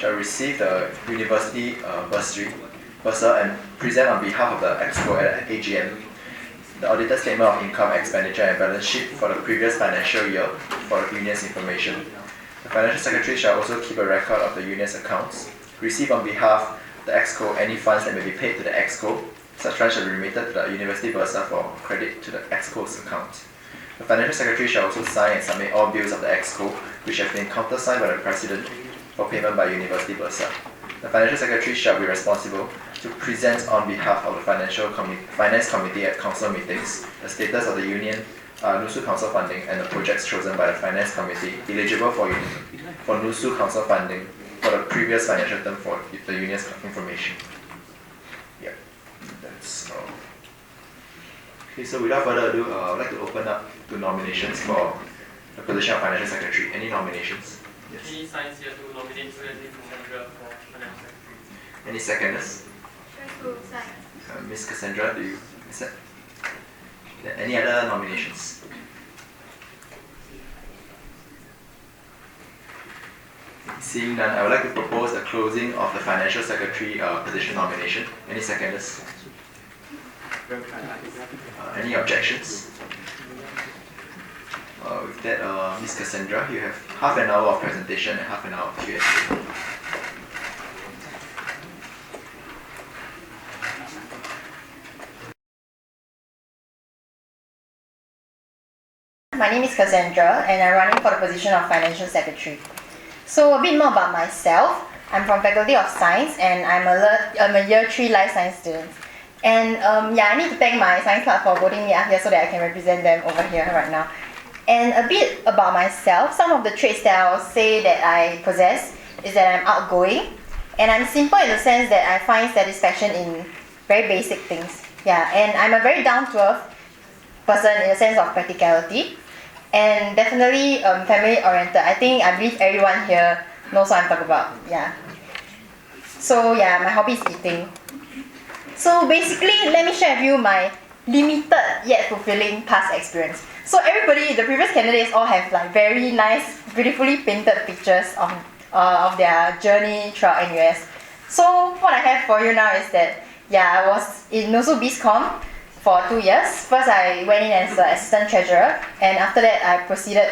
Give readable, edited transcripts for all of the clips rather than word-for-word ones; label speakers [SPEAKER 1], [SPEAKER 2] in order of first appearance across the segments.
[SPEAKER 1] shall receive the university bursary and present on behalf of the EXCO at AGM the audited statement of income, expenditure and balance sheet for the previous financial year for the union's information. The Financial Secretary shall also keep a record of the union's accounts, receive on behalf of the EXCO any funds that may be paid to the EXCO. Such funds shall be remitted to the University Bursa for credit to the EXCO's account. The Financial Secretary shall also sign and submit all bills of the EXCO which have been countersigned by the President for payment by University Bursa. The Financial Secretary shall be responsible to present on behalf of the Finance Committee at Council meetings the status of the Union NUSSU Council funding and the projects chosen by the Finance Committee eligible for NUSSU Council funding for the previous financial term for the Union's information. Yeah, that's all. Okay, so without further ado, I would like to open up to nominations for the position of Financial Secretary. Any nominations?
[SPEAKER 2] Yes. Any signs here to nominate Cassandra for Financial Secretary?
[SPEAKER 1] Any seconders? Ms. Cassandra, do you accept? Any other nominations? Seeing none, I would like to propose the closing of the Financial Secretary position nomination. Any seconders? Any objections? With that, Ms. Cassandra, you have half an hour of presentation and half an hour of Q&A.
[SPEAKER 3] My name is Cassandra and I'm running for the position of Financial Secretary. So a bit more about myself. I'm from Faculty of Science and I'm a Year 3 Life Science student. And I need to thank my science club for voting me up here so that I can represent them over here right now. And a bit about myself, some of the traits that I'll say that I possess is that I'm outgoing and I'm simple in the sense that I find satisfaction in very basic things. And I'm a very down-to-earth person in the sense of practicality. And definitely family oriented. I believe everyone here knows what I'm talking about. So my hobby is eating. So basically, let me share with you my limited yet fulfilling past experience. So everybody, the previous candidates all have like very nice, beautifully painted pictures of their journey throughout NUS. So what I have for you now is that I was in NUSSU BizCom for 2 years. First, I went in as the assistant treasurer, and after that, I proceeded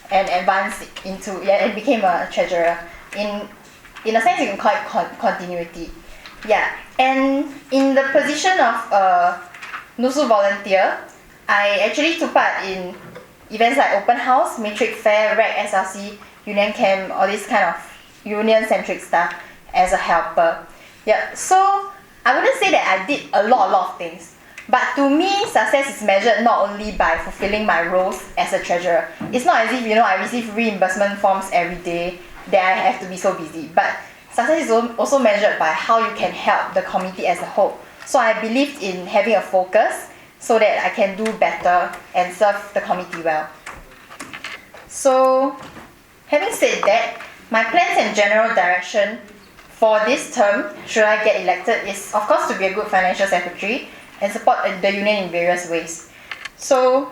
[SPEAKER 3] and advanced into and became a treasurer. In a sense, you can call it continuity. And in the position of NUSSU volunteer, I actually took part in events like open house, matrix fair, REC, SLC, union camp, all this kind of union-centric stuff as a helper. So I wouldn't say that I did a lot of things. But to me, success is measured not only by fulfilling my roles as a treasurer. It's not as if I receive reimbursement forms every day that I have to be so busy. But success is also measured by how you can help the committee as a whole. So I believed in having a focus so that I can do better and serve the committee well. So having said that, my plans and general direction for this term, should I get elected, is of course to be a good financial secretary and support the union in various ways. So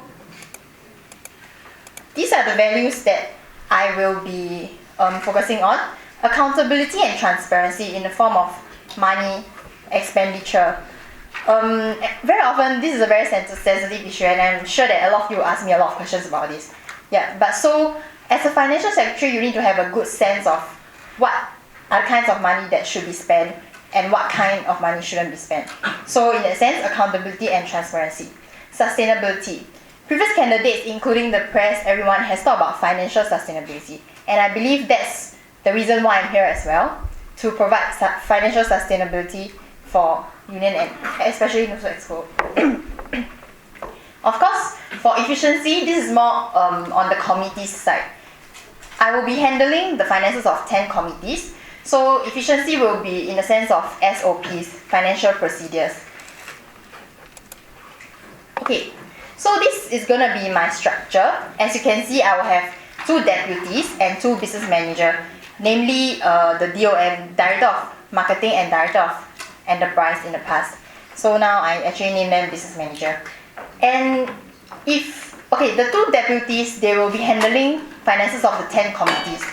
[SPEAKER 3] these are the values that I will be focusing on. Accountability and transparency in the form of money, expenditure. Very often this is a very sensitive issue and I'm sure that a lot of you will ask me a lot of questions about this. But so as a financial secretary, you need to have a good sense of what are the kinds of money that should be spent and what kind of money shouldn't be spent. So in that sense, accountability and transparency. Sustainability. Previous candidates, including the press, everyone has talked about financial sustainability. And I believe that's the reason why I'm here as well, to provide financial sustainability for union and especially NUSSU EXCO. Of course, for efficiency, this is more on the committee's side. I will be handling the finances of 10 committees. So efficiency will be in the sense of SOPs, financial procedures. Okay, so this is going to be my structure. As you can see, I will have 2 deputies and 2 business managers, namely the DOM, Director of Marketing and Director of Enterprise in the past. So now I actually name them business manager. And the 2 deputies, they will be handling finances of the 10 committees.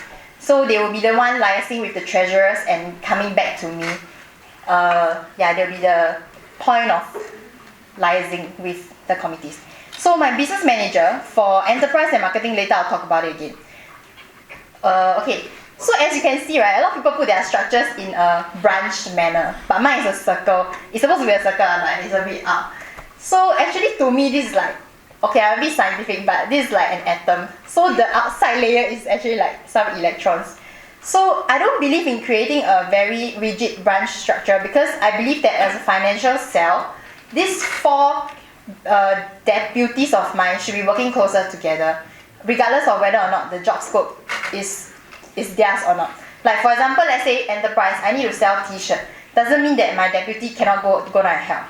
[SPEAKER 3] So they will be the one liaising with the treasurers and coming back to me. They'll be the point of liaising with the committees. So my business manager for enterprise and marketing, later I'll talk about it again. Okay, so as you can see, right, a lot of people put their structures in a branched manner, but mine is a circle. It's supposed to be a circle, but it's a bit up. So actually to me this is like, okay, I'm a bit scientific, but this is like an atom. So the outside layer is actually like some electrons. So I don't believe in creating a very rigid branch structure because I believe that as a financial cell, these four deputies of mine should be working closer together, regardless of whether or not the job scope is theirs or not. Like for example, let's say enterprise, I need to sell t-shirt. Doesn't mean that my deputy cannot go down and help.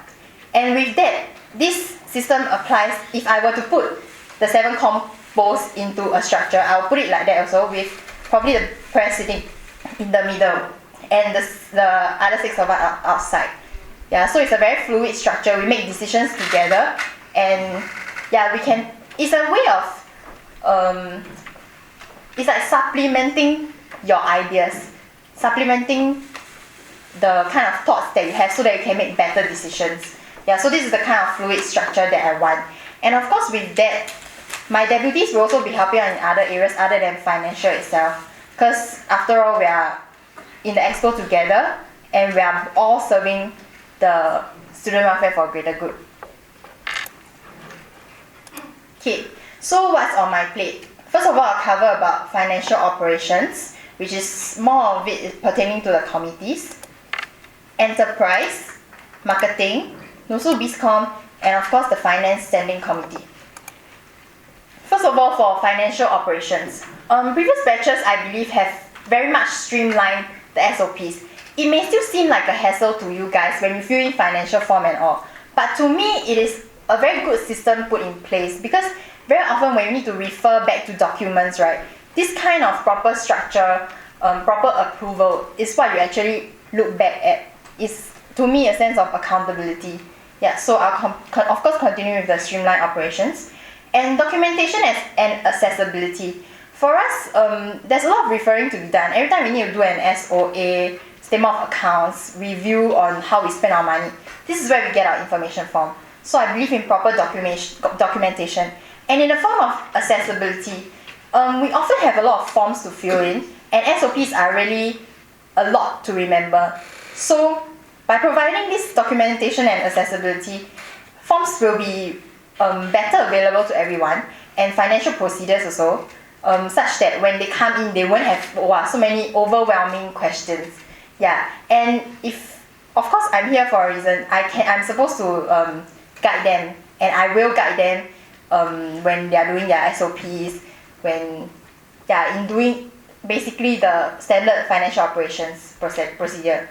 [SPEAKER 3] And with that, this system applies if I were to put the 7 compos into a structure. I'll put it like that also, with probably the press sitting in the middle and the other 6 of us outside. Yeah, so it's a very fluid structure. We make decisions together, and yeah, we can. It's a way of it's like supplementing your ideas, supplementing the kind of thoughts that you have, so that you can make better decisions. Yeah, so this is the kind of fluid structure that I want. And of course, with that, my deputies will also be helping out in other areas other than financial itself. Because after all, we are in the expo together, and we are all serving the student welfare for greater good. Okay, so what's on my plate? First of all, I'll cover about financial operations, which is more of it is pertaining to the committees, enterprise, marketing, NUSSU BizCom, and of course the finance standing committee. First of all, for financial operations, previous batches I believe have very much streamlined the SOPs. It may still seem like a hassle to you guys when you fill in financial form and all, but to me it is a very good system put in place, because very often when you need to refer back to documents, right, this kind of proper structure, proper approval is what you actually look back at. It's to me a sense of accountability. Yeah, so I'll of course continue with the streamlined operations. And documentation and accessibility. For us, there's a lot of referring to be done. Every time we need to do an SOA, statement of accounts, review on how we spend our money. This is where we get our information from. So I believe in proper documentation. And in the form of accessibility, we often have a lot of forms to fill in, and SOPs are really a lot to remember. So by providing this documentation and accessibility, forms will be better available to everyone, and financial procedures also, such that when they come in, they won't have so many overwhelming questions. Yeah, and if, of course, I'm here for a reason. I'm supposed to guide them, and I will guide them when they are doing their SOPs, in doing basically the standard financial operations procedure.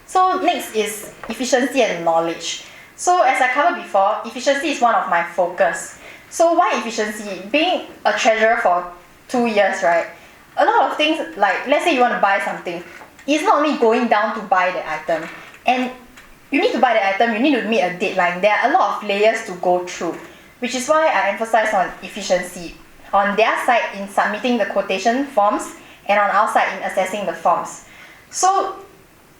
[SPEAKER 3] So next is efficiency and knowledge. So as I covered before, efficiency is one of my focus. So why efficiency? Being a treasurer for 2 years, right? A lot of things, like let's say you want to buy something, it's not only going down to buy the item. And you need to buy the item, you need to meet a deadline. There are a lot of layers to go through, which is why I emphasize on efficiency. On their side in submitting the quotation forms, and on our side in assessing the forms. So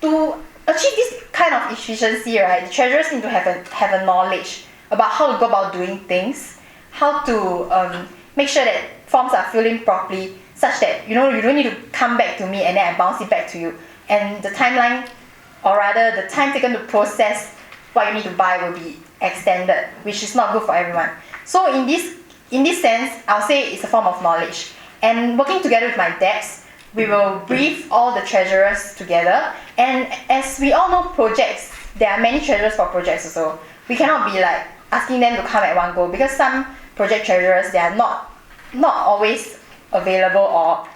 [SPEAKER 3] to achieve this kind of efficiency, right, the treasurers need to have a knowledge about how to go about doing things, how to make sure that forms are filled in properly, such that you don't need to come back to me and then I bounce it back to you. And the timeline, or rather the time taken to process what you need to buy, will be extended, which is not good for everyone. So in this sense, I'll say it's a form of knowledge. And working together with my DEX, we will brief all the treasurers together. And as we all know, projects, there are many treasurers for projects also. We cannot be like asking them to come at one go, because some project treasurers, they are not always available, or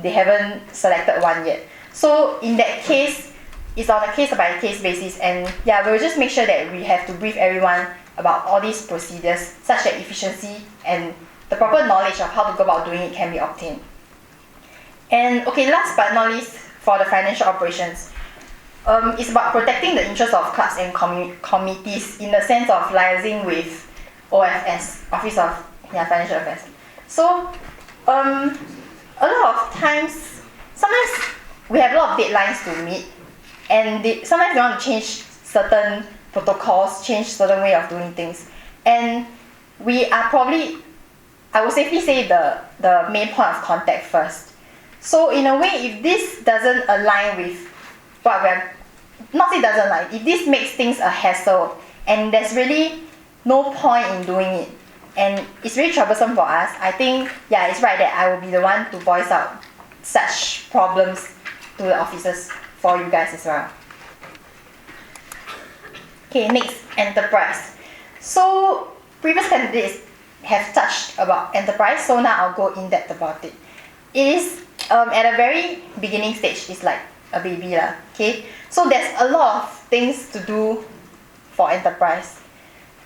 [SPEAKER 3] they haven't selected one yet. So in that case, it's on a case-by-case basis, and yeah, we'll just make sure that we have to brief everyone about all these procedures, such that efficiency and the proper knowledge of how to go about doing it can be obtained. And okay, last but not least, for the financial operations, it's about protecting the interests of clubs and committees in the sense of liaising with OFS, Office of Financial Affairs. So a lot of times, sometimes we have a lot of deadlines to meet, and sometimes they want to change certain protocols, change certain way of doing things, and we are probably, I would safely say, the main point of contact first. So in a way, if this doesn't align with what we're, not say doesn't align, if this makes things a hassle, and there's really no point in doing it, and it's really troublesome for us, I think, yeah, it's right that I will be the one to voice out such problems to the officers for you guys as well. Okay, next, enterprise. So previous candidates have touched about enterprise, so now I'll go in depth about it. It is at a very beginning stage, it's like a baby lah. Okay, so there's a lot of things to do for enterprise,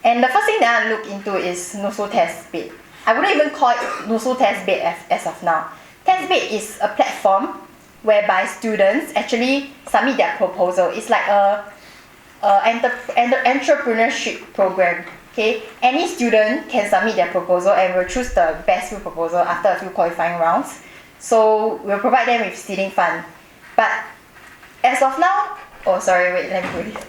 [SPEAKER 3] and the first thing that I look into is NUSSU test bed. I wouldn't even call it NUSSU test bed as of now. Test bed is a platform whereby students actually submit their proposal. It's like a entrepreneurship program. Okay, any student can submit their proposal, and we'll choose the best few proposal after a few qualifying rounds. So we'll provide them with seeding fund. But as of now, oh sorry, wait, let me do this.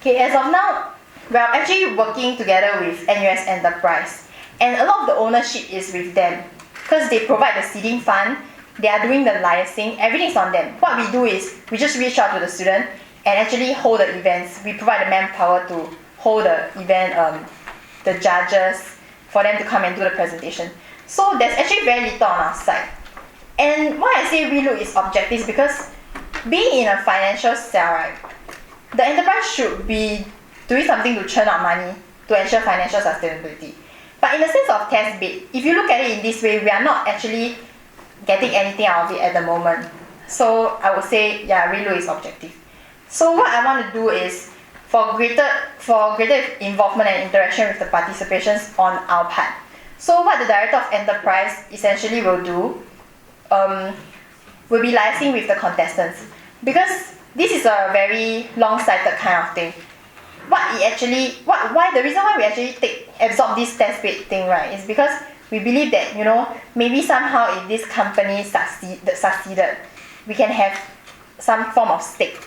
[SPEAKER 3] Okay, as of now, we're actually working together with NUS Enterprise, and a lot of the ownership is with them because they provide the seeding fund, they are doing the liaising, everything's on them. What we do is we just reach out to the student and actually hold the events. We provide the manpower to hold the event, the judges, for them to come and do the presentation. So there's actually very little on our side. And why I say relook is objective is because being in a financial cell, right, the enterprise should be doing something to churn out money to ensure financial sustainability. But in the sense of test bed, if you look at it in this way, we are not actually getting anything out of it at the moment. So I would say, yeah, relook is objective. So what I want to do is for greater involvement and interaction with the participations on our part. So what the Director of Enterprise essentially will do, will be liaising with the contestants, because this is a very long-sighted kind of thing. Why the reason why we actually absorb this test bed thing, right, is because we believe that, you know, maybe somehow if this company succeeded, we can have some form of stake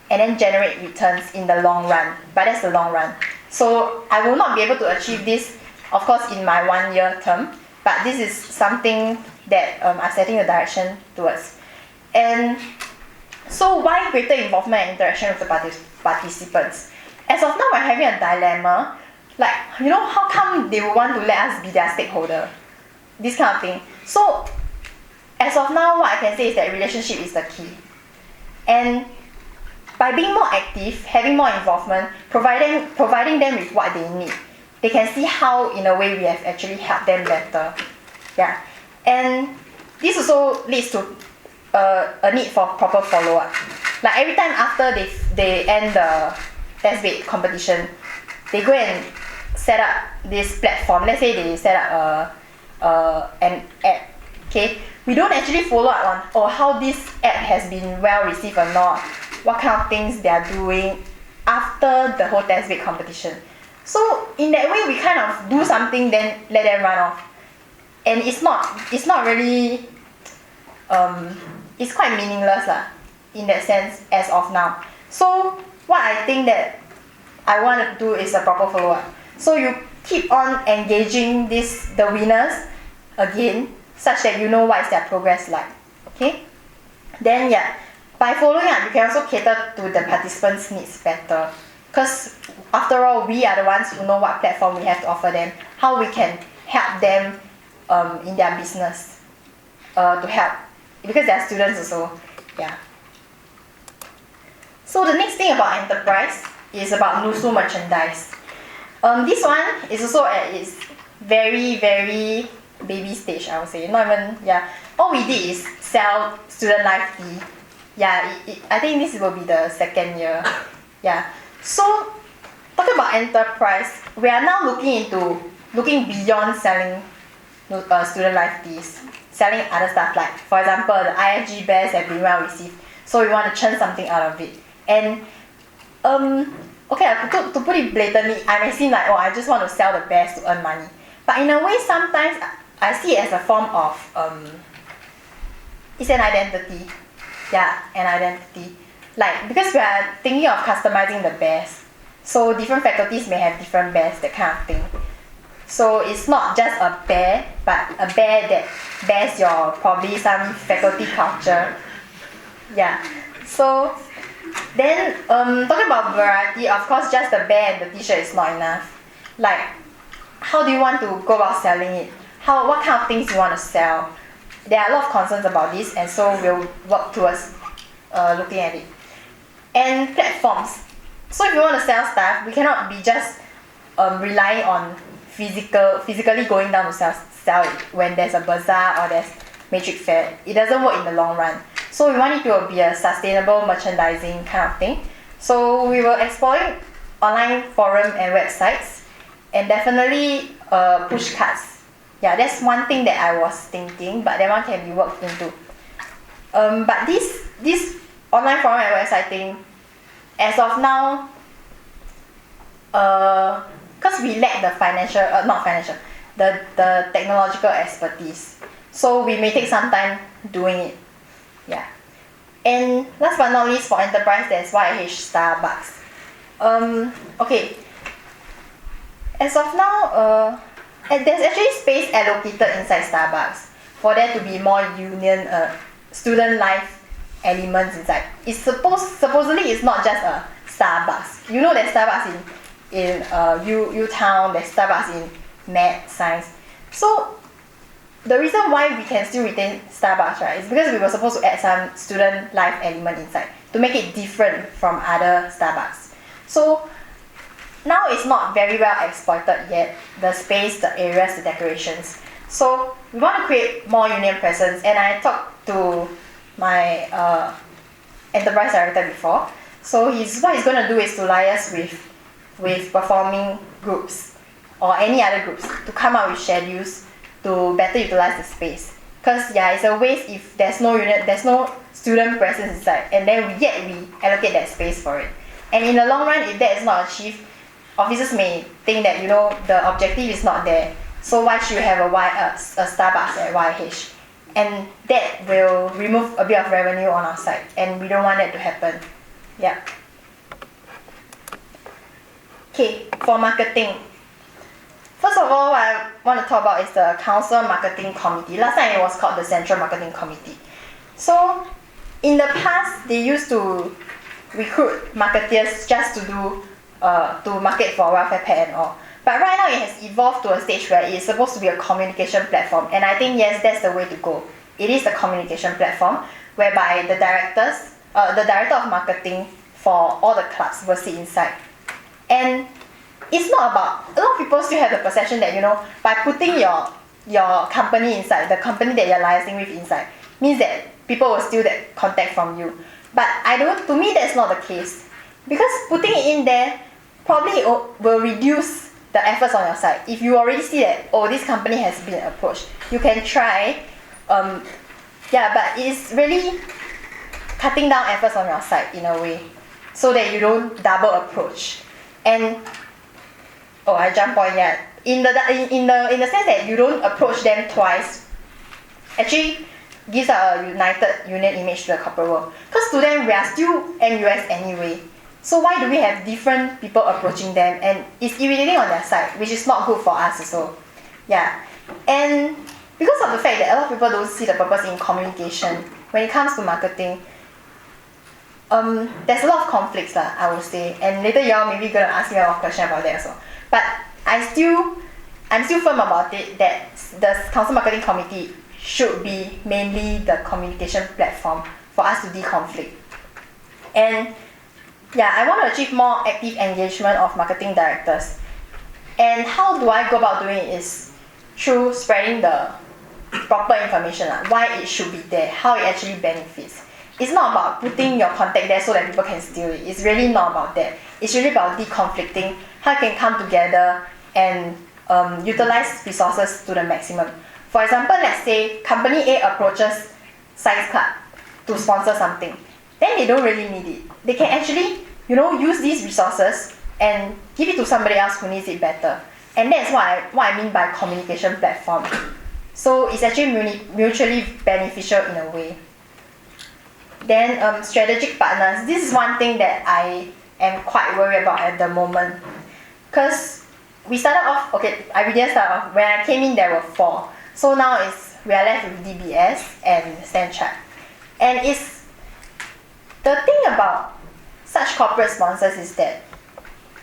[SPEAKER 3] and then generate returns in the long run. But that's the long run. So I will not be able to achieve this, of course, in my 1 year term, but this is something that I'm setting the direction towards. And so why greater involvement and interaction with the participants? As of now, we're having a dilemma, like, you know, how come they would want to let us be their stakeholder? This kind of thing. So as of now, what I can say is that relationship is the key. And by being more active, having more involvement, providing them with what they need, they can see how, in a way, we have actually helped them better. Yeah. And this also leads to a need for proper follow-up. Like every time after they end the test bed competition, they go and set up this platform. Let's say they set up an app. Okay, we don't actually follow up on how this app has been well received or not, what kind of things they are doing after the whole test bed competition. So in that way, we kind of do something, then let them run off, and it's not really it's quite meaningless lah, in that sense as of now. So what I think that I want to do is a proper follow-up. So you keep on engaging the winners again, such that you know what is their progress like. Okay? Then yeah, by following up, you can also cater to the participants' needs better. Because after all, we are the ones who know what platform we have to offer them, how we can help them in their business to help, because they are students also. Yeah. So the next thing about enterprise is about NUSSU merchandise. This one is also at its very, very baby stage, I would say. Not even, yeah. All we did is sell student life tea. Yeah, I think this will be the 2nd year. Yeah. So, talking about enterprise, we are now looking beyond selling student life teas, selling other stuff, like, for example, the IFG bears have been well received, so we want to churn something out of it. And okay, to put it blatantly, I may seem like, oh, I just want to sell the bears to earn money. But in a way, sometimes I see it as a form of it's an identity. Yeah, an identity. Like, because we are thinking of customizing the bears, so different faculties may have different bears, that kind of thing. So it's not just a bear, but a bear that bears your probably some faculty culture. Yeah. So then talking about variety, of course just the bear and the t-shirt is not enough. Like, how do you want to go about selling it? What kind of things you want to sell? There are a lot of concerns about this, and so we'll work towards looking at it. And platforms. So if you want to sell stuff, we cannot be just relying on physically going down to sell it when there's a bazaar or there's matrix fair. It doesn't work in the long run. So we want it to be a sustainable merchandising kind of thing. So we were exploring online forum and websites, and definitely push cards. Yeah, that's one thing that I was thinking, but that one can be worked into. But this online forum and website thing, as of now, because we lack the technological expertise, so we may take some time doing it. Yeah. And last but not least, for enterprise, there's YH Starbucks. Okay. As of now, there's actually space allocated inside Starbucks for there to be more union, student life elements inside. It's supposedly it's not just a Starbucks. You know there's Starbucks in U Town, there's Starbucks in Med Science. So the reason why we can still retain Starbucks, right, is because we were supposed to add some student life element inside to make it different from other Starbucks. So now it's not very well exploited yet, the space, the areas, the decorations. So we want to create more union presence, and I talked to my enterprise director before. So what he's going to do is to liaise with performing groups or any other groups to come up with schedules to better utilize the space. Because yeah, it's a waste if there's no unit, there's no student presence inside, and then we allocate that space for it. And in the long run, if that is not achieved, officers may think that the objective is not there. So why should you have a Starbucks at YH? And that will remove a bit of revenue on our side, and we don't want that to happen. Yeah. Okay, for marketing. First of all, what I want to talk about is the Council Marketing Committee. Last time it was called the Central Marketing Committee. So, in the past, they used to recruit marketeers just to market for welfare pet and all. But right now, it has evolved to a stage where it is supposed to be a communication platform. And I think, yes, that's the way to go. It is the communication platform whereby the director of marketing for all the clubs will sit inside. And it's not about, a lot of people still have the perception that, by putting your company inside, the company that you're liaising with inside, means that people will steal that contact from you. But to me, that's not the case. Because putting it in there probably will reduce the efforts on your side. If you already see that, this company has been approached, you can try, but it's really cutting down efforts on your side in a way, so that you don't double approach. And I jump on in the sense that you don't approach them twice, actually gives a united union image to the corporate world. Because to them, we are still NUS anyway. So why do we have different people approaching them? And it's irritating on their side, which is not good for us also. Yeah. And because of the fact that a lot of people don't see the purpose in communication, when it comes to marketing, there's a lot of conflicts, I would say. And later y'all maybe gonna ask me a lot of questions about that also. But I'm still firm about it that the Council Marketing Committee should be mainly the communication platform for us to de-conflict. And I want to achieve more active engagement of marketing directors. And how do I go about doing it is through spreading the proper information, why it should be there, how it actually benefits. It's not about putting your contact there so that people can steal it. It's really not about that. It's really about de-conflicting, how it can come together and utilize resources to the maximum. For example, let's say company A approaches Science Club to sponsor something. Then they don't really need it. They can actually, use these resources and give it to somebody else who needs it better. And that's what I mean by communication platform. So it's actually mutually beneficial in a way. Then strategic partners. This is one thing that I am quite worried about at the moment. Because we started off, we didn't start off, when I came in there were 4. So now we are left with DBS and Stanchart. And it's, the thing about such corporate sponsors is that,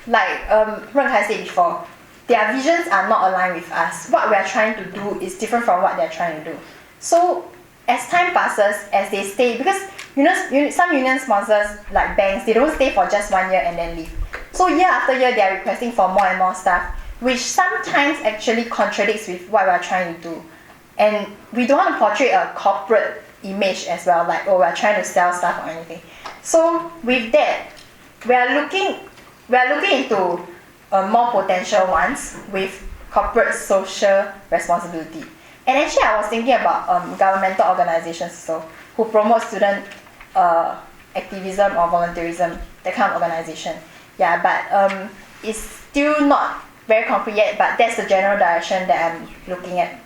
[SPEAKER 3] like Ren Kai said before, their visions are not aligned with us. What we are trying to do is different from what they are trying to do. So as time passes, as they stay, because some union sponsors, like banks, they don't stay for just 1 year and then leave. So year after year, they are requesting for more and more stuff, which sometimes actually contradicts with what we are trying to do. And we don't want to portray a corporate image as well, like, oh, we are trying to sell stuff or anything. So with that, we are looking into more potential ones with corporate social responsibility. And actually, I was thinking about governmental organizations who promote student activism or volunteerism, that kind of organization. Yeah, but it's still not very concrete yet, but that's the general direction that I'm looking at.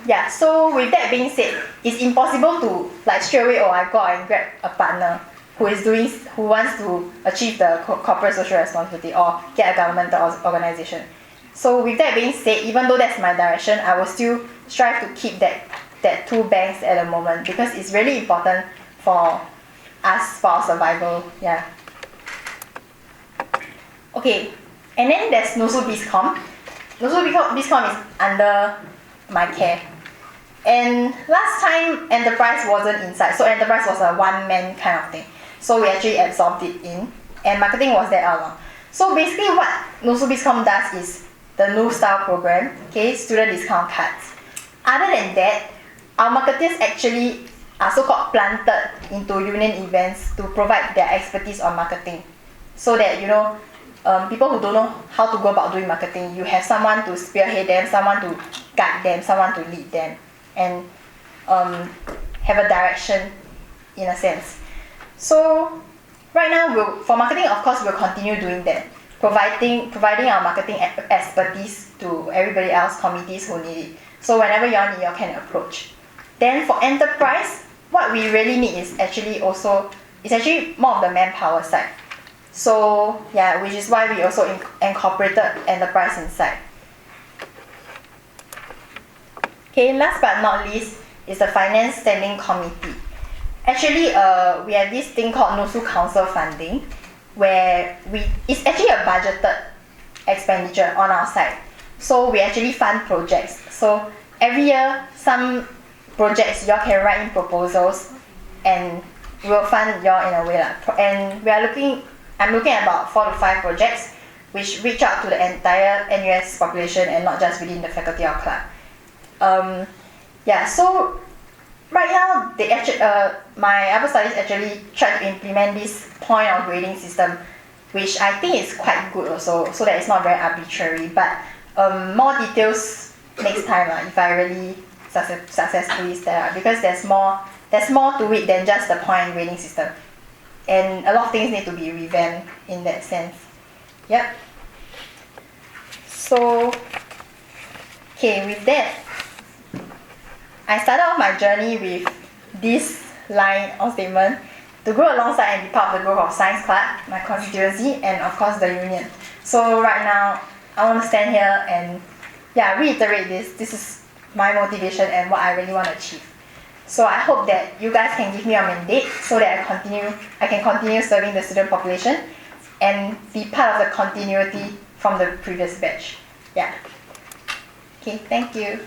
[SPEAKER 3] Yeah, so with that being said, it's impossible to like straight away, I go out and grab a partner who wants to achieve the corporate social responsibility or get a governmental organization. So with that being said, even though that's my direction, I will still strive to keep that 2 banks at the moment, because it's really important for us, for our survival. Yeah. Okay, and then there's NUSSU BISCOM. NUSSU BISCOM is under my care. And last time Enterprise wasn't inside, so Enterprise was a one-man kind of thing. So we actually absorbed it in, and marketing was there all along. So basically what NUSSU BISCOM does is the new style program, student discount cards. Other than that, our marketers actually are so-called planted into union events to provide their expertise on marketing. So that, people who don't know how to go about doing marketing, you have someone to spearhead them, someone to guide them, someone to lead them, and have a direction in a sense. So right now, for marketing, of course, we'll continue doing that, providing our marketing expertise to everybody else, committees who need it. So whenever you all need, you can approach. Then for enterprise, what we really need is actually more of the manpower side. So yeah, which is why we also incorporated enterprise inside. Last but not least is the finance standing committee. Actually, we have this thing called NUSSU Council funding, where it's actually a budgeted expenditure on our side. So we actually fund projects. So every year, some projects y'all can write in proposals, and we'll fund y'all in a way And I'm looking at about 4 to 5 projects, which reach out to the entire NUS population and not just within the faculty or club. So right now, my upper studies actually try to implement this point of grading system, which I think is quite good also, so that it's not very arbitrary. But more details next time if I really successfully start, because there's more to it than just the point grading system, and a lot of things need to be revamped in that sense. Yep. So with that, I started off my journey with this line of statement: to grow alongside and be part of the growth of Science Club, my constituency, and of course the union. So right now, I want to stand here and reiterate this. This is my motivation and what I really want to achieve. So I hope that you guys can give me a mandate so that I can continue serving the student population and be part of the continuity from the previous batch. Yeah. Thank you.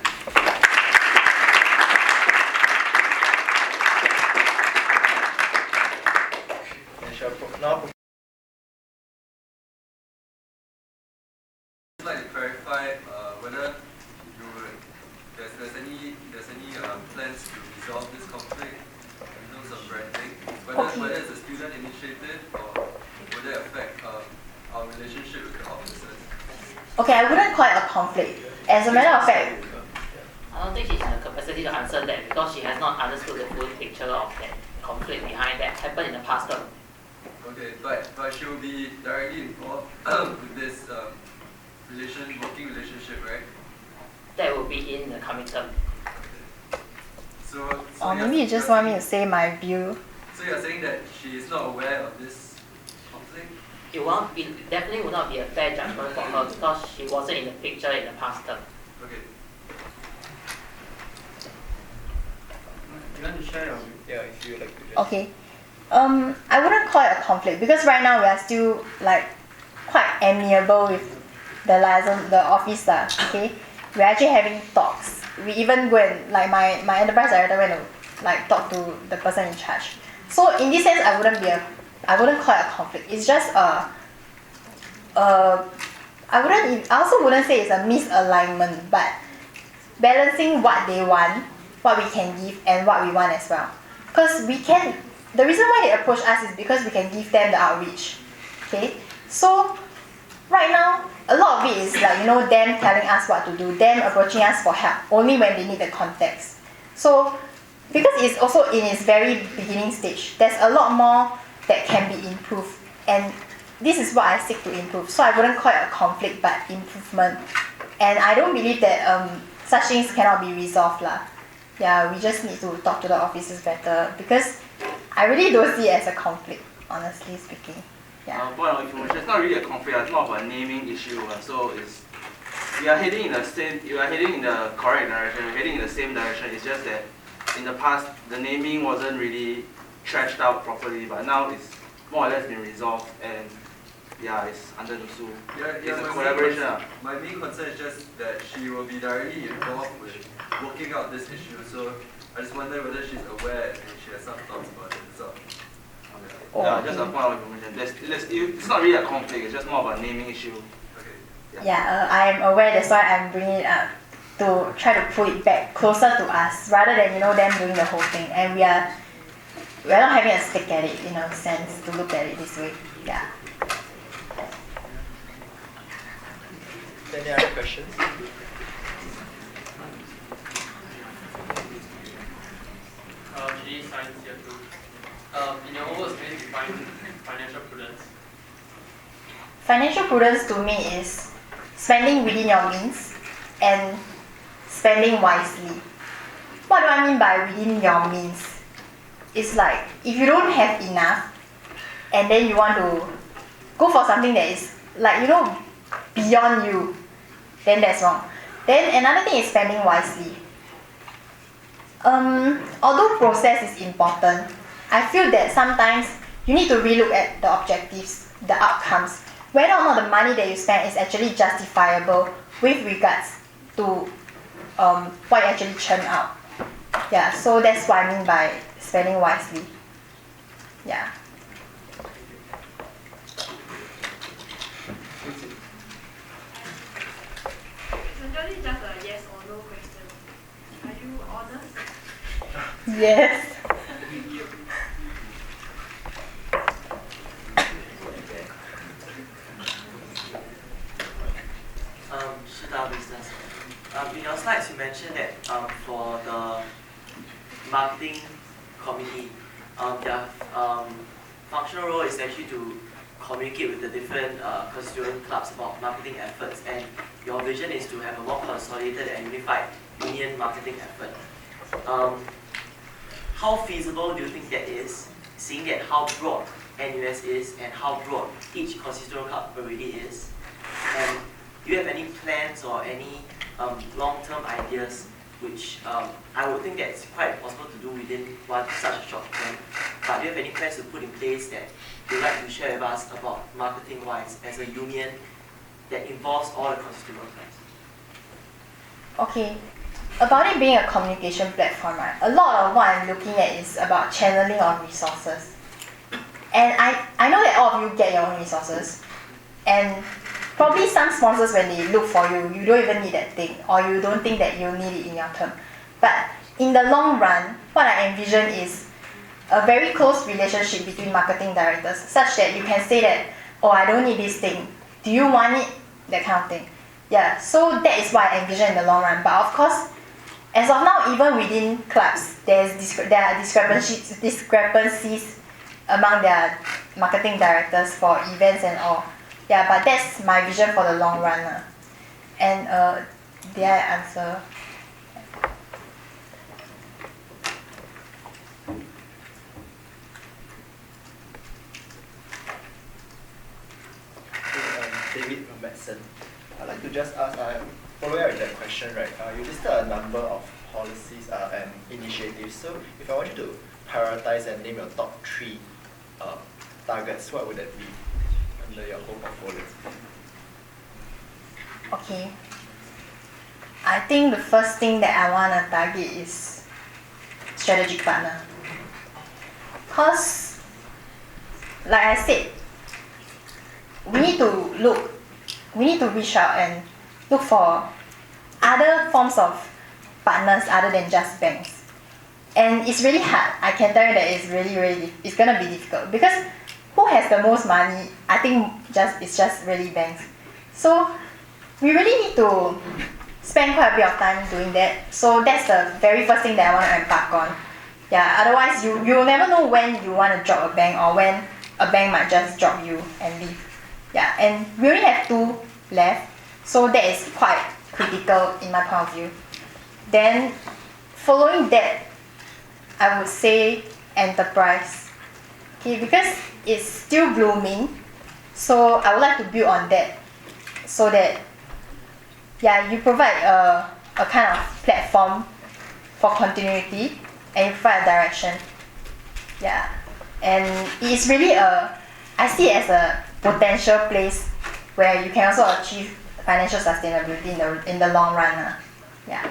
[SPEAKER 4] I'd like to clarify whether there's any plans to resolve this conflict in terms of branding, whether it's a student initiative or would it affect our relationship with the officers?
[SPEAKER 3] I wouldn't call it a conflict. As a matter of fact,
[SPEAKER 5] I don't think she's in a capacity to answer that because she has not understood the full picture of that conflict behind that happened in the past term.
[SPEAKER 4] Okay, but she will be directly involved with this working relationship, right?
[SPEAKER 5] that will be in the coming term.
[SPEAKER 3] Or maybe you just want me to say my view.
[SPEAKER 4] So you're saying that she is not aware of this conflict?
[SPEAKER 5] It definitely will not be a fair judgment for her because she wasn't in the picture in the past term.
[SPEAKER 4] Okay.
[SPEAKER 2] You want to share your view?
[SPEAKER 6] Yeah, if you like to just...
[SPEAKER 3] Okay. I wouldn't call it a conflict because right now we are still like quite amiable with the liaison, the office lah. Okay, we're actually having talks. We even go and like my enterprise director went to like talk to the person in charge. So in this sense, I wouldn't call it a conflict. It's just I also wouldn't say it's a misalignment, but balancing what they want, what we can give, and what we want as well. Because the reason why they approach us is because we can give them the outreach. Okay, so right now a lot of it is like them telling us what to do, them approaching us for help only when they need the context. So because it's also in its very beginning stage, there's a lot more that can be improved, and this is what I seek to improve. So I wouldn't call it a conflict but improvement, and I don't believe that such things cannot be resolved lah. Yeah, we just need to talk to the officers better because I really don't see it as a conflict, honestly speaking. Yeah.
[SPEAKER 6] Point of information, it's not really a conflict, it's more of a naming issue. So we are heading in the correct direction, we're heading in the same direction. It's just that in the past the naming wasn't really thrashed out properly, but now it's more or less been resolved, and yeah, it's under NUSSU. It's a collaboration.
[SPEAKER 4] My main concern is just that she will be directly involved with working out this issue, so I just wonder whether she's aware and she has some thoughts about it. So.
[SPEAKER 6] Yeah, just a point of information. It's not really a conflict, it's just more of a naming issue.
[SPEAKER 4] Okay.
[SPEAKER 3] Yeah, I am aware, that's why I'm bringing it up to try to pull it back closer to us rather than them doing the whole thing, and we're not having a stick at it in a sense to look at it this way. Yeah.
[SPEAKER 6] Any other questions?
[SPEAKER 2] GD Science Year 2. In your own words, can you define financial prudence?
[SPEAKER 3] Financial prudence to me is spending within your means and spending wisely. What do I mean by within your means? It's like if you don't have enough and then you want to go for something that is like beyond you, then that's wrong. Then another thing is spending wisely. Although process is important, I feel that sometimes you need to relook at the objectives, the outcomes, whether or not the money that you spend is actually justifiable with regards to what you actually churn out. Yeah, so that's what I mean by spending wisely. Yeah.
[SPEAKER 7] Essentially just a yes or no question. Are you honest?
[SPEAKER 3] Yes.
[SPEAKER 8] Business. In your slides, you mentioned that for the marketing committee, their functional role is actually to communicate with the different constituent clubs about marketing efforts, and your vision is to have a more consolidated and unified union marketing effort. How feasible do you think that is, seeing that how broad NUS is and how broad each constituent club already is? And do you have any plans or any long-term ideas which I would think that's quite possible to do within such a short term, but do you have any plans to put in place that you'd like to share with us about marketing-wise as a union that involves all the constituent clubs?
[SPEAKER 3] Okay. About it being a communication platform, right? A lot of what I'm looking at is about channeling of resources. And I know that all of you get your own resources, and probably some sponsors, when they look for you, you don't even need that thing, or you don't think that you'll need it in your term. But in the long run, what I envision is a very close relationship between marketing directors, such that you can say that, oh, I don't need this thing. Do you want it? That kind of thing. Yeah, so that is what I envision in the long run. But of course, as of now, even within clubs, there are discrepancies among their marketing directors for events and all. Yeah, but that's my vision for the long run. And Did I answer?
[SPEAKER 1] David from Medicine. I'd like to just ask, following up with that question, right? You listed a number of policies and initiatives. So if I want you to prioritize and name your top 3 targets, what would that be under your whole portfolio?
[SPEAKER 3] Okay. I think the first thing that I want to target is strategic partner. Because, like I said, we need to reach out and look for other forms of partners other than just banks. And it's really hard. I can tell you that it's gonna be difficult because who has the most money? I think it's just really banks. So we really need to spend quite a bit of time doing that. So that's the very first thing that I want to embark on. Yeah. Otherwise, you'll never know when you want to drop a bank or when a bank might just drop you and leave. Yeah, and we only have 2 left, so that is quite critical in my point of view. Then, following that, I would say enterprise. Okay, because it's still blooming, so I would like to build on that, so that you provide a kind of platform for continuity and you provide a direction. Yeah, and it's really I see it as a potential place where you can also achieve financial sustainability in the long run. Yeah.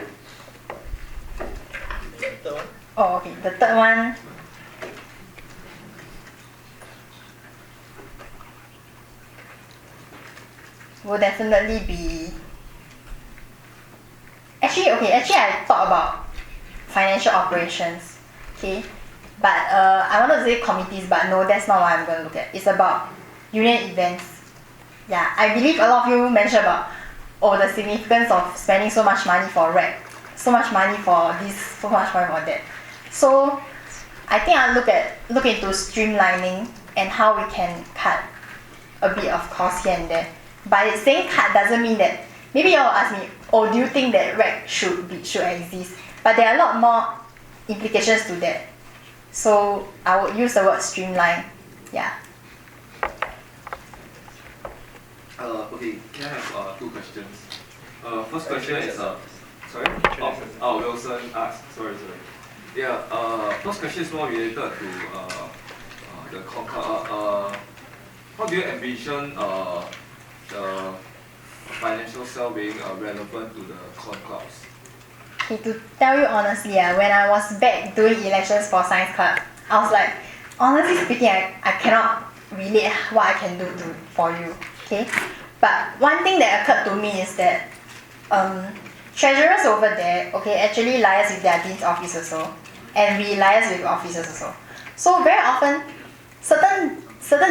[SPEAKER 1] The third one?
[SPEAKER 3] Oh, okay. The third one. Will definitely be. Actually, I thought about financial operations. Okay. But I wanted to say committees, but no, that's not what I'm going to look at. It's about union events. Yeah, I believe a lot of you mentioned about the significance of spending so much money for rec, so much money for this, so much money for that. So I think I'll look into streamlining and how we can cut a bit of cost here and there. But saying cut doesn't mean that maybe you'll ask me, do you think that rec should exist? But there are a lot more implications to that. So I would use the word streamline. Yeah.
[SPEAKER 9] Okay, can I have 2 questions? First question is, sorry? Wilson asked, sorry. Yeah, first question is more related to the conclave. How do you envision the financial cell being relevant to the conclaves?
[SPEAKER 3] Okay, to tell you honestly, when I was back doing elections for science club, I was like, honestly speaking, I cannot relate what I can do for you. Okay, but one thing that occurred to me is that treasurers over there, actually liaise with their dean's office also, and we liaise with officers also. So very often, certain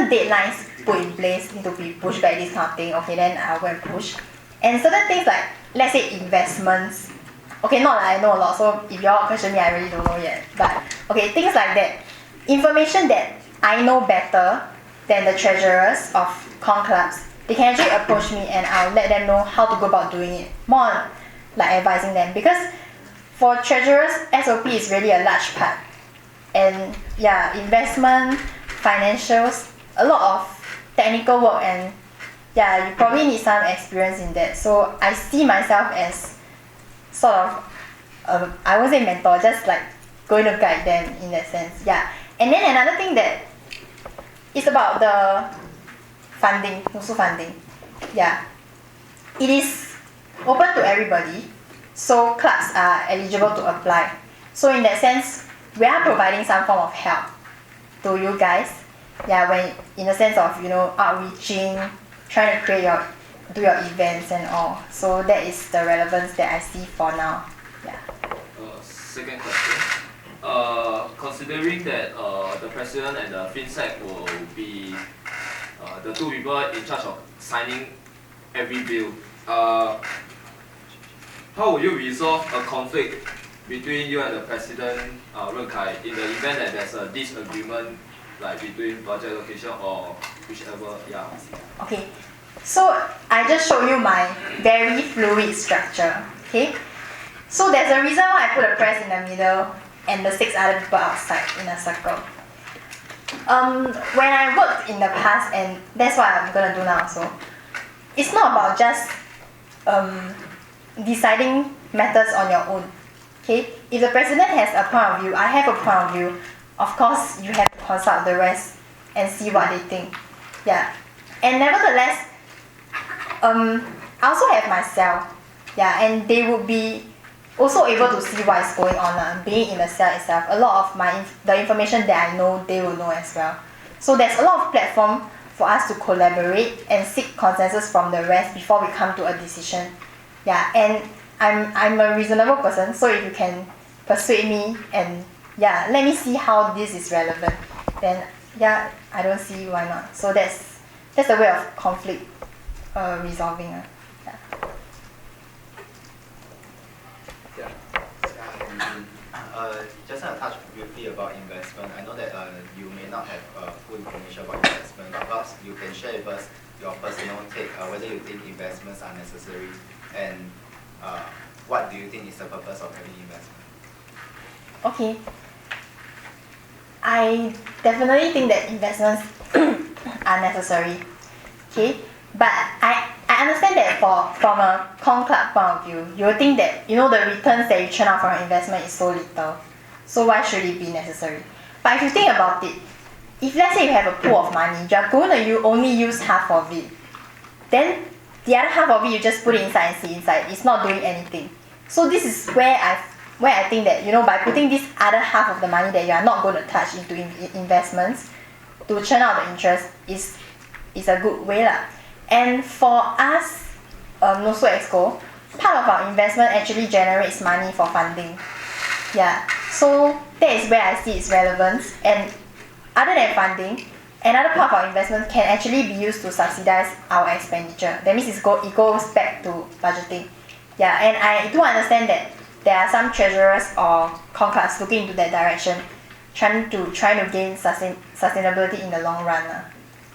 [SPEAKER 3] deadlines put in place need to be pushed back, this kind of thing. Okay, then I'll go and push. And certain things like, let's say investments. Okay, not that I know a lot. So if you all question me, I really don't know yet. But okay, things like that, information that I know better than the treasurers of conclaves, they can actually approach me and I'll let them know how to go about doing it. More like advising them, because for treasurers, SOP is really a large part. And yeah, investment, financials, a lot of technical work, and yeah, you probably need some experience in that. So I see myself as sort of, I won't say mentor, just like going to guide them in that sense. Yeah. And then another thing that is about the funding, NUSSU funding. Yeah. It is open to everybody, so clubs are eligible to apply. So in that sense, we are providing some form of help to you guys. Yeah, when in the sense of outreaching, trying to do your events and all. So that is the relevance that I see for now. Yeah.
[SPEAKER 9] Second question. Considering that the president and the FinSec will be the 2 people in charge of signing every bill, how will you resolve a conflict between you and the president, Ren Kai, in the event that there's a disagreement, like between budget allocation or whichever? Yeah.
[SPEAKER 3] Okay. So I I just showed you my very fluid structure. Okay? So there's a reason why I put a press in the middle and the 6 other people outside in a circle. When I worked in the past, and that's what I'm gonna do now also, it's not about just deciding matters on your own. Okay? If the president has a point of view, I have a point of view, of course you have to consult the rest and see what they think. Yeah. And nevertheless, I also have myself. Yeah, and they would be also able to see what is going on, being in the cell itself. A lot of the information that I know, they will know as well. So there's a lot of platform for us to collaborate and seek consensus from the rest before we come to a decision. Yeah, and I'm a reasonable person, so if you can persuade me and yeah, let me see how this is relevant, then yeah, I don't see why not. So that's the way of conflict resolving. Yeah.
[SPEAKER 10] Just want to touch briefly about investment. I know that you may not have full information about investment, but perhaps you can share with us your personal take, whether you think investments are necessary, and what do you think is the purpose of having investment?
[SPEAKER 3] Okay. I definitely think that investments are necessary. Okay? But I understand that from a con club point of view, you will think that the returns that you churn out from an investment is so little. So why should it be necessary? But if you think about it, if let's say you have a pool of money, you are going to only use half of it. Then the other half of it you just put it inside and see inside. It's not doing anything. So this is where I think that by putting this other half of the money that you are not going to touch into investments to churn out the interest is a good way lah. And for us, NUSSU EXCO, part of our investment actually generates money for funding. Yeah, so that is where I see its relevance. And other than funding, another part of our investment can actually be used to subsidize our expenditure. That means it goes back to budgeting. Yeah, and I do understand that there are some treasurers or conclaves looking into that direction, trying to gain sustainability in the long run.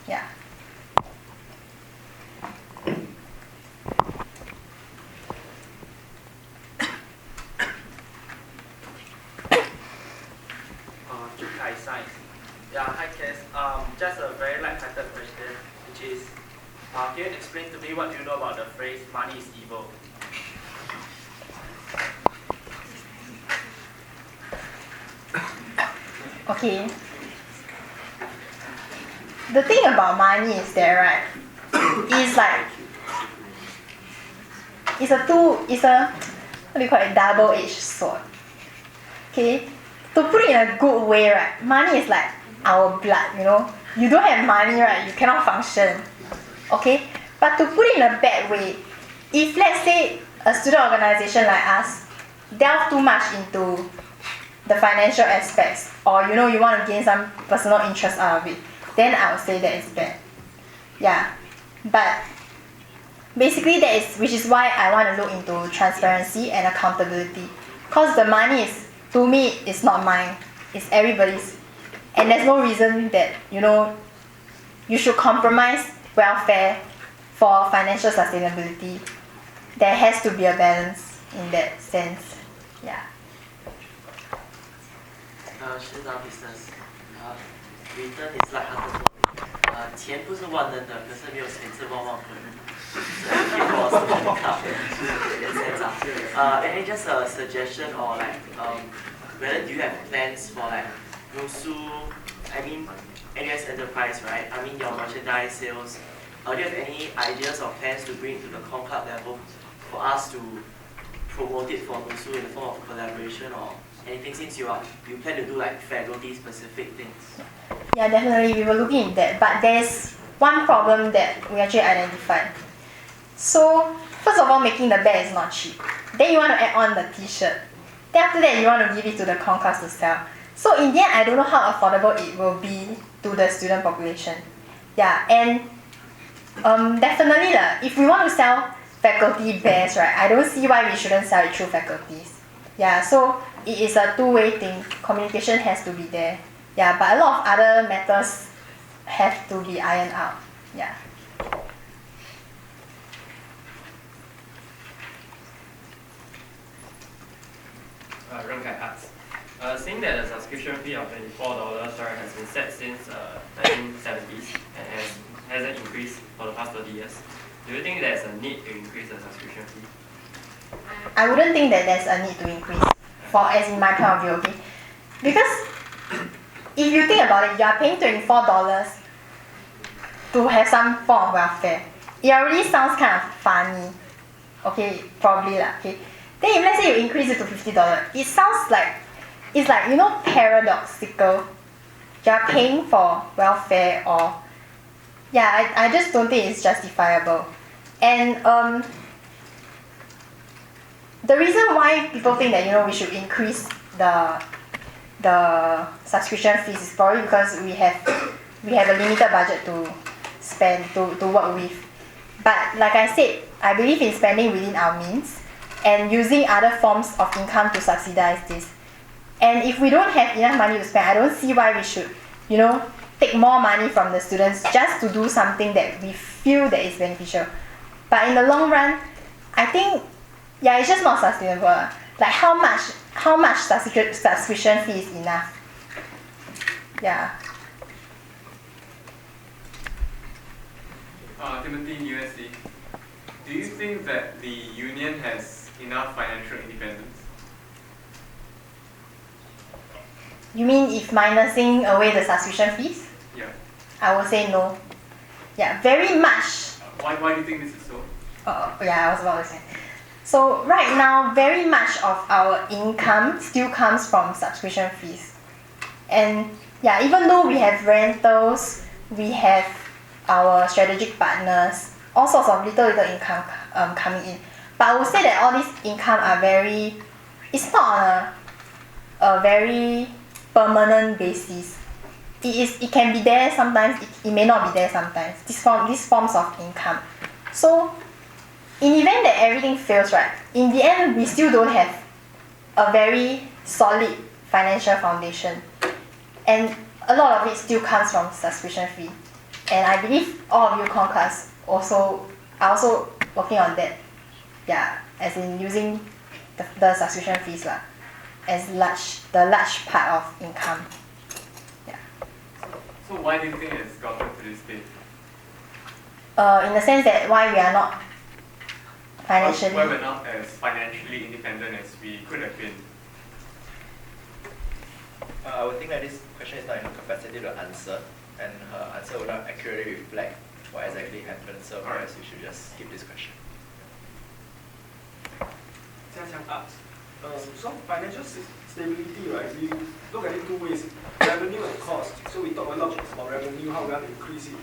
[SPEAKER 3] Yeah.
[SPEAKER 11] Science. Yeah, hi Cass. Just a very light-hearted question, which is, can you explain to me what you know about the phrase "money is evil"?
[SPEAKER 3] Okay. The thing about money is that, right, it's like it's a what do you call it, double-edged sword. Okay. To put it in a good way, right, money is like our blood, You don't have money, right, you cannot function. Okay? But to put it in a bad way, if let's say a student organization like us delve too much into the financial aspects, or you want to gain some personal interest out of it, then I would say that it's bad. Yeah. But basically which is why I want to look into transparency and accountability. Because the money to me, it's not mine, it's everybody's. And there's no reason that, you should compromise welfare for financial sustainability. There has to be a balance in that sense. Yeah.
[SPEAKER 8] 是找 business， return is like 钱不是万能的，可是没有钱是万万不能。Any just a suggestion or whether do you have plans for NUSSU, NUS Enterprise, right? Your merchandise sales. Do you have any ideas or plans to bring to the conclave level for us to promote it for NUSSU in the form of collaboration or anything, since you plan to do faculty specific things?
[SPEAKER 3] Yeah, definitely we were looking at that, but there's one problem that we actually identified. So first of all, making the bag is not cheap. Then you want to add on the t-shirt. Then after that you want to give it to the conclaves to sell. So in the end, I don't know how affordable it will be to the student population. Yeah, and definitely if we want to sell faculty bags, right, I don't see why we shouldn't sell it through faculties. Yeah, so it is a two-way thing. Communication has to be there. Yeah, but a lot of other matters have to be ironed out. Yeah.
[SPEAKER 12] Renkai Arts. Seeing that the subscription fee of $24 has been set since 1970s and hasn't increased for the past 30 years, do you think there's a need to increase the subscription fee?
[SPEAKER 3] I wouldn't think that there's a need to increase, as in my point of view, okay? Because if you think about it, you are paying $24 to have some form of welfare. It already sounds kind of funny, okay? Probably lah, okay? Then if let's say you increase it to $50, it sounds like, it's like, you know, paradoxical. You are paying for welfare or, yeah, I just don't think it's justifiable. And the reason why people think that, you know, we should increase the subscription fees is probably because we have a limited budget to spend, to work with. But like I said, I believe in spending within our means and using other forms of income to subsidize this. And if we don't have enough money to spend, I don't see why we should, you know, take more money from the students just to do something that we feel that is beneficial. But in the long run, I think, yeah, it's just not sustainable. Like how much subscription fee is enough? Yeah.
[SPEAKER 13] Timothy, USC. Do you think that the union has enough financial independence?
[SPEAKER 3] You mean if minusing away the subscription fees?
[SPEAKER 13] Yeah.
[SPEAKER 3] I would say no. Yeah, very much.
[SPEAKER 13] Why do you think this is so?
[SPEAKER 3] Yeah, I was about to say. So right now, very much of our income still comes from subscription fees. And yeah, even though we have rentals, we have our strategic partners, all sorts of little income coming in. But I would say that all these income are it's not on a very permanent basis. It can be there sometimes, it may not be there sometimes, these forms of income. So in the event that everything fails, right, in the end we still don't have a very solid financial foundation. And a lot of it still comes from subscription fee. And I believe all of you class are also working on that. Yeah, as in using the subscription fees lah, as the large part of income. Yeah.
[SPEAKER 13] So why do you think it's gotten to this state?
[SPEAKER 3] In the sense that why we are not financially.
[SPEAKER 13] Why we're not as financially independent as we could have been.
[SPEAKER 10] I would think that this question is not in her capacity to answer, and her answer will not accurately reflect what exactly happened. So perhaps we should just skip this question.
[SPEAKER 14] So financial stability, right? We look at it two ways: revenue and cost. So we talk a lot about revenue, how we have to increase it.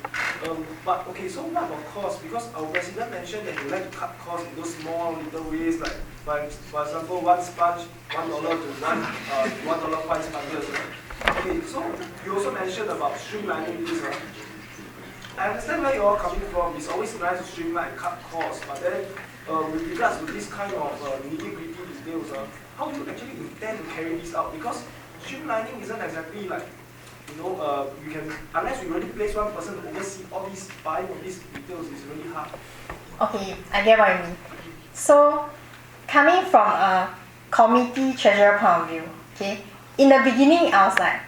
[SPEAKER 14] But okay, so what about cost? Because our president mentioned that he like to cut costs in those small little ways, like for example, one sponge, $1 to $1 5 sponges. Okay, so you also mentioned about streamlining this. I understand where you're coming from. It's always nice to streamline and cut costs, but then with regards to this kind of nitty-gritty details, how do you actually intend to carry this out? Because streamlining isn't exactly like, you can, unless we really place one person to oversee all these buying of these details, is really hard.
[SPEAKER 3] Okay, I get what you mean. So, coming from a committee treasurer point of view, okay, in the beginning I was like,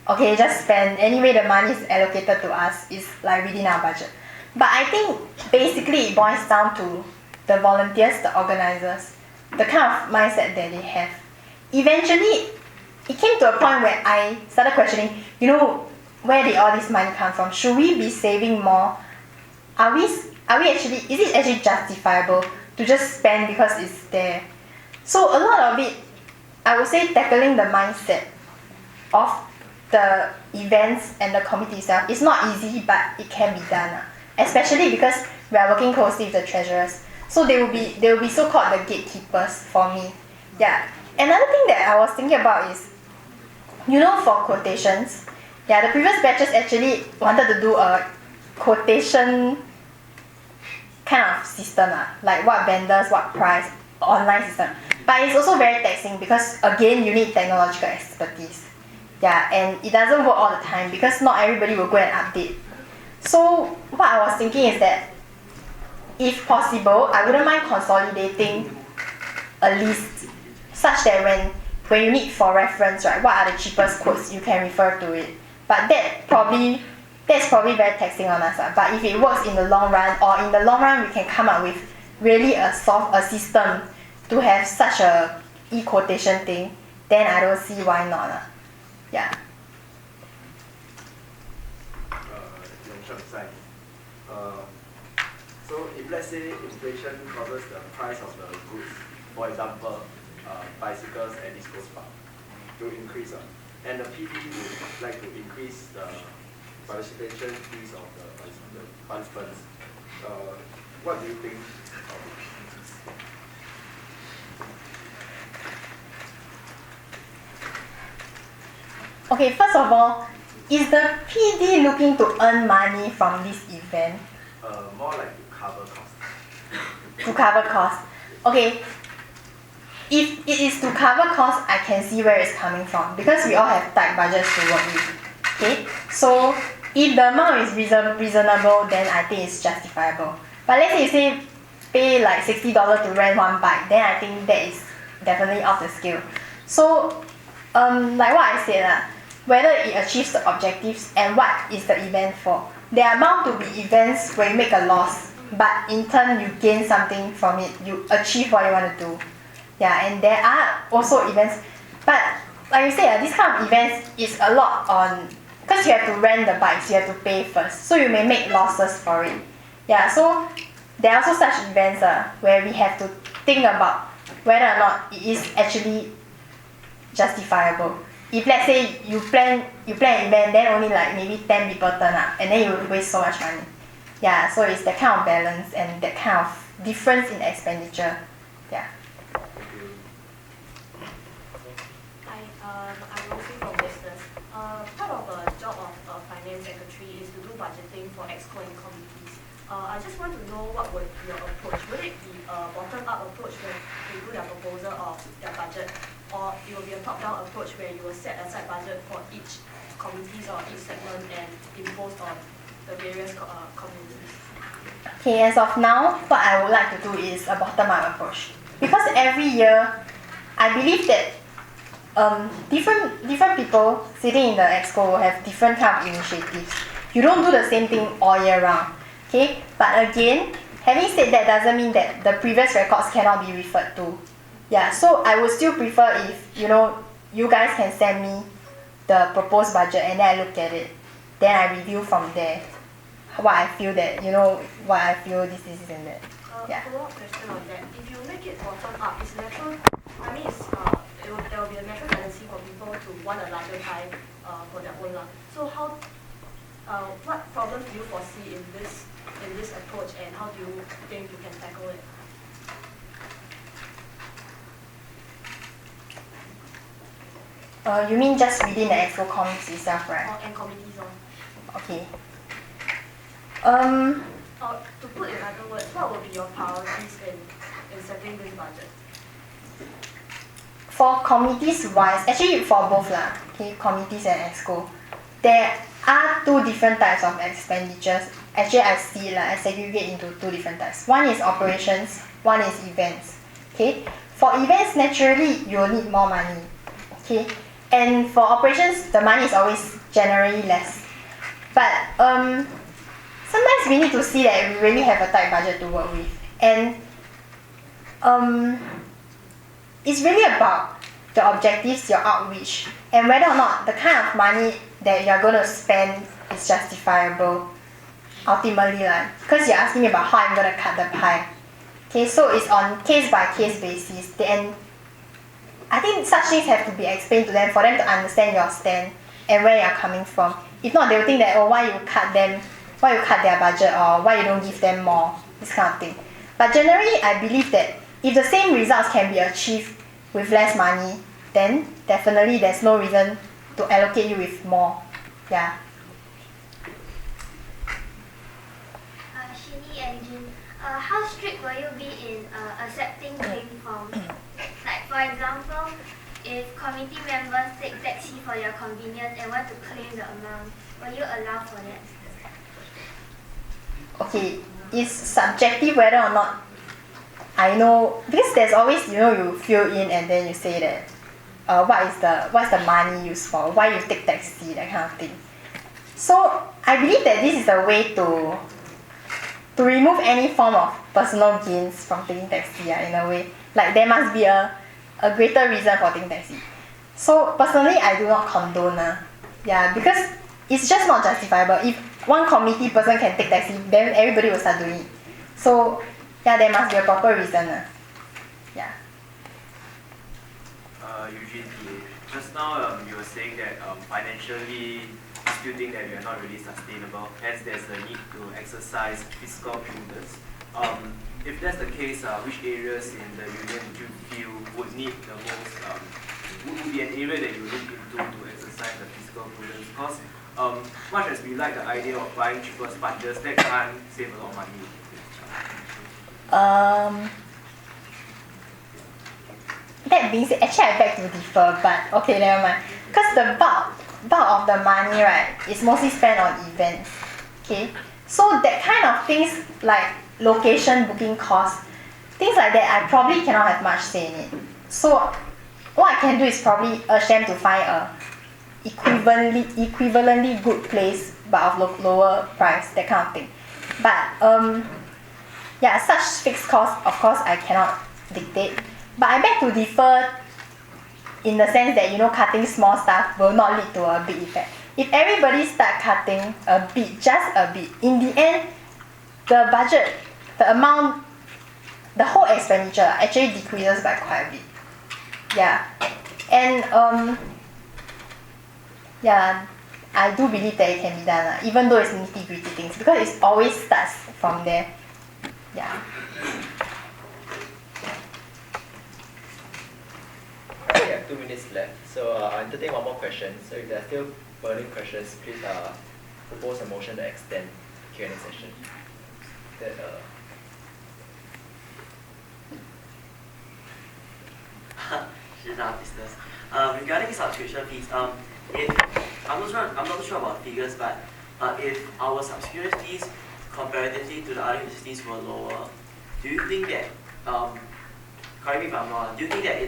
[SPEAKER 3] okay, just spend, anyway the money is allocated to us, is like within our budget. But I think basically it boils down to the volunteers, the organizers, the kind of mindset that they have. Eventually, it came to a point where I started questioning, where did all this money come from? Should we be saving more? Is it actually justifiable to just spend because it's there? So a lot of it, I would say tackling the mindset of the events and the committee itself is not easy, but it can be done. Especially because we are working closely with the treasurers. So they will be so-called the gatekeepers for me. Yeah. Another thing that I was thinking about is, for quotations, the previous batches actually wanted to do a quotation kind of system, like what vendors, what price, online system. But it's also very taxing because again you need technological expertise. Yeah, and it doesn't work all the time because not everybody will go and update. So what I was thinking is that if possible, I wouldn't mind consolidating a list such that when when you need for reference, right, what are the cheapest quotes, you can refer to it. But that's probably very taxing on us. But if it works in the long run, or in the long run we can come up with really a system to have such a e-quotation thing, then I don't see why not. Yeah.
[SPEAKER 15] So if let's say inflation causes the price of the goods, for example, bicycles and disco spark, to increase, and the PD would like to increase the participation fees of the participants, what do you think?
[SPEAKER 3] Okay, first of all, is the PD looking to earn money from this event?
[SPEAKER 15] More like to cover costs.
[SPEAKER 3] To cover costs. Okay, if it is to cover costs, I can see where it's coming from, because we all have tight budgets to work with. Okay, so if the amount is reasonable, then I think it's justifiable. But let's say you say pay like $60 to rent one bike, then I think that is definitely off the scale. So like what I said, whether it achieves the objectives and what is the event for. There are bound to be events where you make a loss, but in turn you gain something from it, you achieve what you want to do. Yeah, and there are also events, but like you said, this kind of events is a lot on, because you have to rent the bikes, you have to pay first, so you may make losses for it. Yeah, so there are also such events where we have to think about whether or not it is actually justifiable. If let's say you plan an event, then only like maybe 10 people turn up, and then you will waste so much money. Yeah, so it's that kind of balance and that kind of difference in expenditure. Yeah.
[SPEAKER 16] Hi, I'm Rosie from business. Part of the job of a finance secretary is to do budgeting for EXCO and committees. I just want to know what would be your approach. Would it be a bottom-up approach when you do your proposal of their budget, or it will be a top-down approach where you will set aside budget for each committees or each segment and impose on the various communities?
[SPEAKER 3] Okay, as of now, what I would like to do is a bottom-up approach. Because every year, I believe that different people sitting in the EXCO will have different kind of initiatives. You don't do the same thing all year round. Okay, but again, having said that doesn't mean that the previous records cannot be referred to. Yeah, so I would still prefer if, you guys can send me the proposed budget and then I look at it. Then I review from there what I feel that, what I feel this and that. Yeah.
[SPEAKER 16] Follow-up question on that. If you make it bottom-up, it's natural, there will be a natural tendency for people to want a larger pie for their own. So what problems do you foresee in this approach, and how do you think you can tackle it?
[SPEAKER 3] You mean just within the EXCO committee itself, right?
[SPEAKER 16] And committees
[SPEAKER 3] Okay.
[SPEAKER 16] To put in other words, what will be your priorities in setting this budget?
[SPEAKER 3] For committees wise, actually for both okay, committees and EXCO, there are two different types of expenditures. Actually, I see I segregate into two different types. One is operations, one is events. Okay, for events, naturally you will need more money. Okay, and for operations, the money is always generally less. But sometimes we need to see that we really have a tight budget to work with, and it's really about the objectives, your outreach, and whether or not the kind of money that you're going to spend is justifiable ultimately, because you're asking me about how I'm going to cut the pie. Okay, so it's on case by case basis, and I think such things have to be explained to them for them to understand your stand and where you're coming from. If not, they'll think that, why you cut their budget, or why you don't give them more, this kind of thing. But generally, I believe that if the same results can be achieved with less money, then definitely there's no reason to allocate you with more. Yeah.
[SPEAKER 17] Shini and Jin, how strict will you be in accepting claim forms? Like for example, if committee members take taxi for your convenience and want to claim the amount, will you allow for that?
[SPEAKER 3] Okay, it's subjective whether or not I know, because there's always, you fill in and then you say that what's the money used for, why you take taxi, that kind of thing. So I believe that this is a way to remove any form of personal gains from taking taxi, in a way. Like there must be a greater reason for taking taxi. So personally, I do not condone, because it's just not justifiable. If one committee person can take taxi, then everybody will start doing it. So there must be a proper reason.
[SPEAKER 15] Eugene, just now you were saying that financially you still think that you are not really sustainable, hence there's a need to exercise fiscal prudence. If that's the case, which areas in the union would you feel would need the most, would be an area that you look into to exercise the fiscal prudence? Because much as we like the idea of buying cheaper sponges, that can't save a lot of money.
[SPEAKER 3] That being said, actually I beg to differ, but okay, never mind. Because the bulk of the money, right, is mostly spent on events. Okay? So that kind of things like location booking costs, things like that, I probably cannot have much say in it. So what I can do is probably urge them to find a equivalently good place but of lower price, that kind of thing. But such fixed costs, of course, I cannot dictate. But I beg to differ in the sense that, cutting small stuff will not lead to a big effect. If everybody start cutting a bit, just a bit, in the end, the budget, the amount, the whole expenditure actually decreases by quite a bit. And I do believe that it can be done, even though it's nitty-gritty things, because it always starts from there.
[SPEAKER 18] We have 2 minutes left, so I'll entertain one more question. So if there are still burning questions, please propose a motion to extend the Q&A session.
[SPEAKER 8] She's our business. Regarding subscription fees, I'm not sure about figures, but if our subscription fees comparatively to the other universities were lower, do you think that, correct me if I'm wrong, do you think that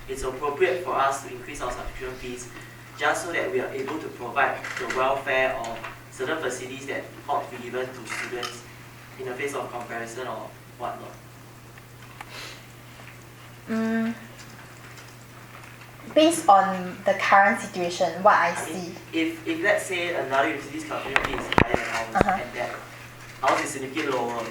[SPEAKER 8] it's appropriate for us to increase our subscription fees just so that we are able to provide the welfare or certain facilities that ought to be given to students in the face of comparison or whatnot?
[SPEAKER 3] Based on the current situation, what I see.
[SPEAKER 8] If let's say another university's subscription fee is higher than ours, and that ours is significantly lower,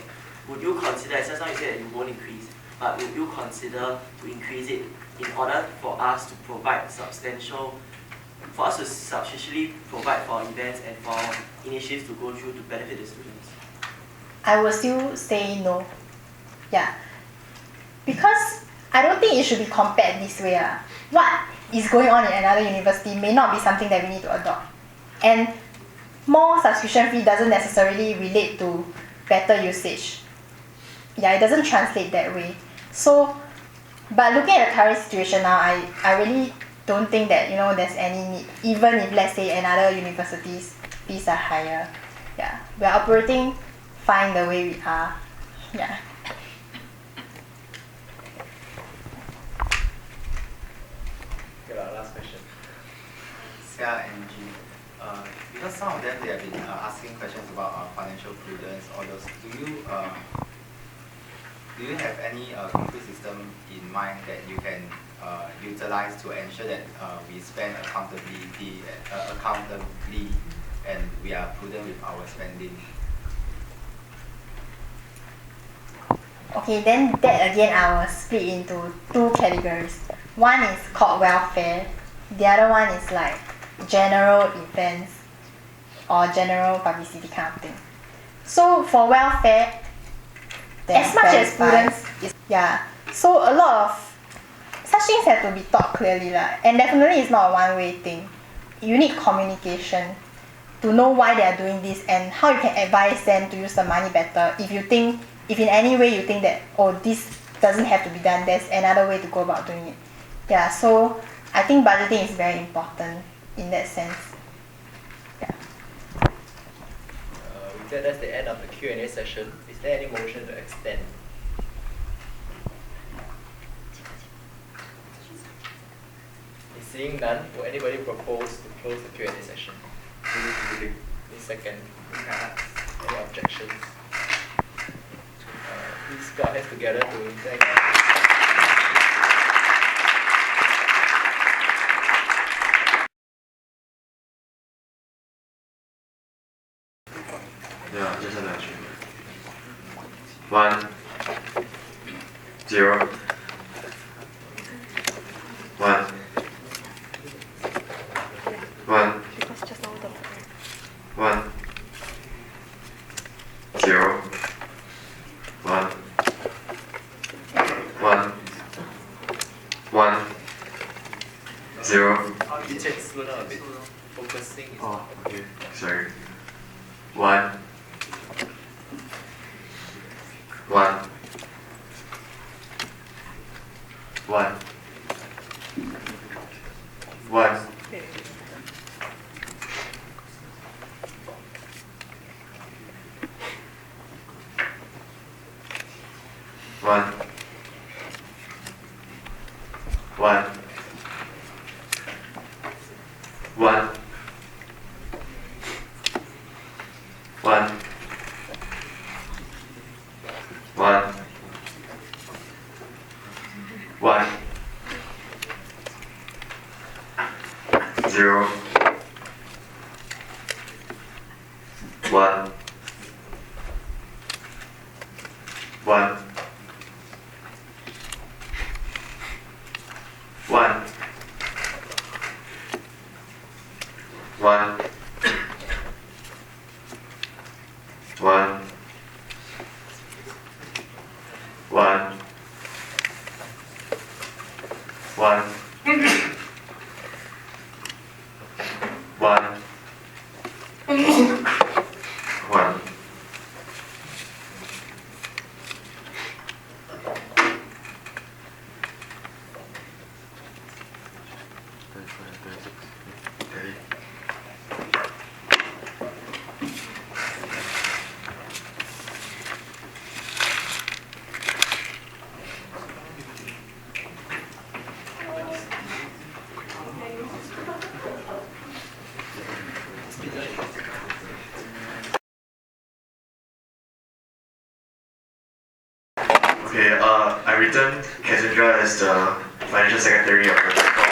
[SPEAKER 8] would you consider, as just now you said that you won't increase, but would you consider to increase it in order for us to provide for us to substantially provide for events and for initiatives to go through to benefit the students?
[SPEAKER 3] I will still say no. Because I don't think it should be compared this way. What is going on in another university may not be something that we need to adopt. And more subscription fee doesn't necessarily relate to better usage. It doesn't translate that way. So, but looking at the current situation now, I really don't think that there's any need, even if let's say another university's fees are higher. We're operating fine the way we are.
[SPEAKER 18] Last question.
[SPEAKER 10] Sia and G, because some of them they have been asking questions about financial prudence, all those. Do you have any concrete system in mind that you can utilize to ensure that we spend accountably and we are prudent with our spending?
[SPEAKER 3] Okay, then that again I will split into 2 categories. One is called welfare, the other one is like general events or general publicity kind of thing. So for welfare, as much as prudence is, so a lot of such things have to be taught clearly and definitely it's not a one-way thing. You need communication to know why they are doing this and how you can advise them to use the money better. If in any way you think that, this doesn't have to be done, there's another way to go about doing it. So I think budgeting is very important in that sense.
[SPEAKER 18] With that, that's the end of the Q&A session. Is there any motion to extend? Seeing none, will anybody propose to close the Q&A session? Any second? Any objections? Please put our hands together to thank.
[SPEAKER 1] Yeah, just a match. 1, 0, 1, 1, 1, 0, 1, 1, 1, 0.
[SPEAKER 18] Teacher, slow down a bit. Focusing is
[SPEAKER 1] Oh, okay. Sorry. 1, 1, 1, 1, 1, 1, 1, 1, 1, 1, 0, 1, 1, 1, 1, 1, 1, 1, 1, 1. Okay, I returned Cassandra as the Financial Secretary of the